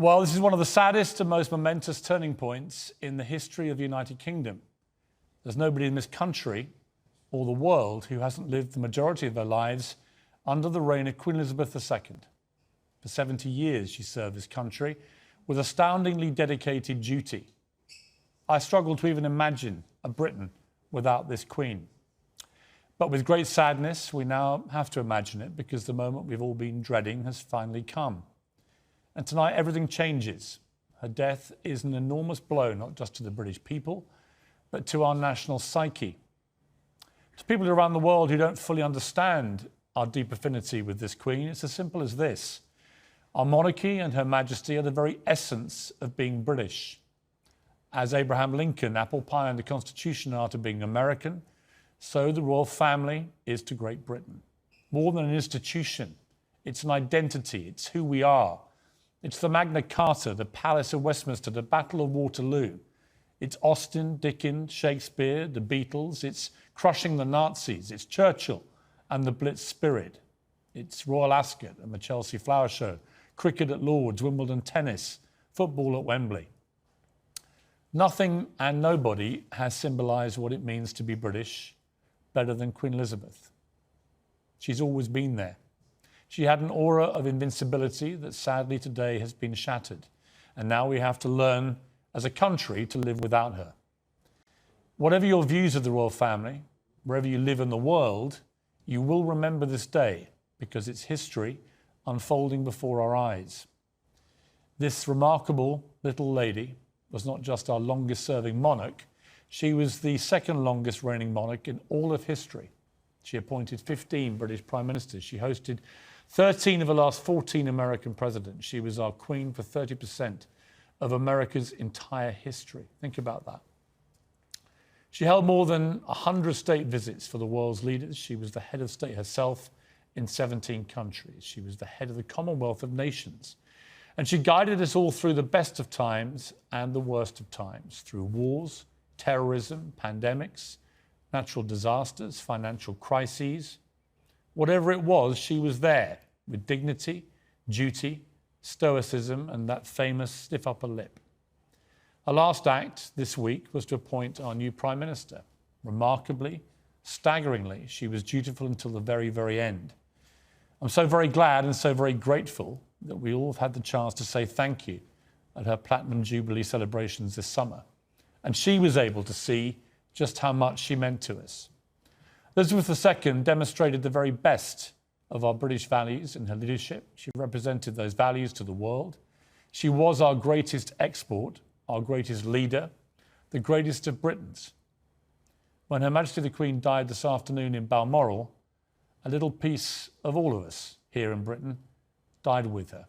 Well, this is one of the saddest and most momentous turning points in the history of the United Kingdom. There's nobody in this country or the world who hasn't lived the majority of their lives under the reign of Queen Elizabeth II. For 70 years she served this country with astoundingly dedicated duty. I struggle to even imagine a Britain without this Queen. But with great sadness, we now have to imagine it because the moment we've all been dreading has finally come. And tonight everything changes. Her death is an enormous blow, not just to the British people, but to our national psyche. To people around the world who don't fully understand our deep affinity with this Queen, it's as simple as this. Our monarchy and Her Majesty are the very essence of being British. As Abraham Lincoln, apple pie and the Constitution are to being American, so the royal family is to Great Britain. More than an institution, it's an identity, it's who we are. It's the Magna Carta, the Palace of Westminster, the Battle of Waterloo. It's Austen, Dickens, Shakespeare, the Beatles. It's crushing the Nazis. It's Churchill and the Blitz spirit. It's Royal Ascot and the Chelsea Flower Show, cricket at Lord's, Wimbledon tennis, football at Wembley. Nothing and nobody has symbolised what it means to be British better than Queen Elizabeth. She's always been there. She had an aura of invincibility that sadly today has been shattered. And now we have to learn as a country to live without her. Whatever your views of the royal family, wherever you live in the world, you will remember this day because it's history unfolding before our eyes. This remarkable little lady was not just our longest serving monarch, she was the second longest reigning monarch in all of history. She appointed 15 British prime ministers. She hosted 13 of the last 14 American presidents. She was our queen for 30% of America's entire history. Think about that. She held more than 100 state visits for the world's leaders. She was the head of state herself in 17 countries. She was the head of the Commonwealth of Nations. And she guided us all through the best of times and the worst of times, through wars, terrorism, pandemics, natural disasters, financial crises. Whatever it was, she was there with dignity, duty, stoicism, and that famous stiff upper lip. Her last act this week was to appoint our new Prime Minister. Remarkably, staggeringly, she was dutiful until the very, very end. I'm so very glad and so very grateful that we all have had the chance to say thank you at her Platinum Jubilee celebrations this summer. And she was able to see just how much she meant to us. Elizabeth II demonstrated the very best of our British values in her leadership. She represented those values to the world. She was our greatest export, our greatest leader, the greatest of Britons. When Her Majesty the Queen died this afternoon in Balmoral, a little piece of all of us here in Britain died with her.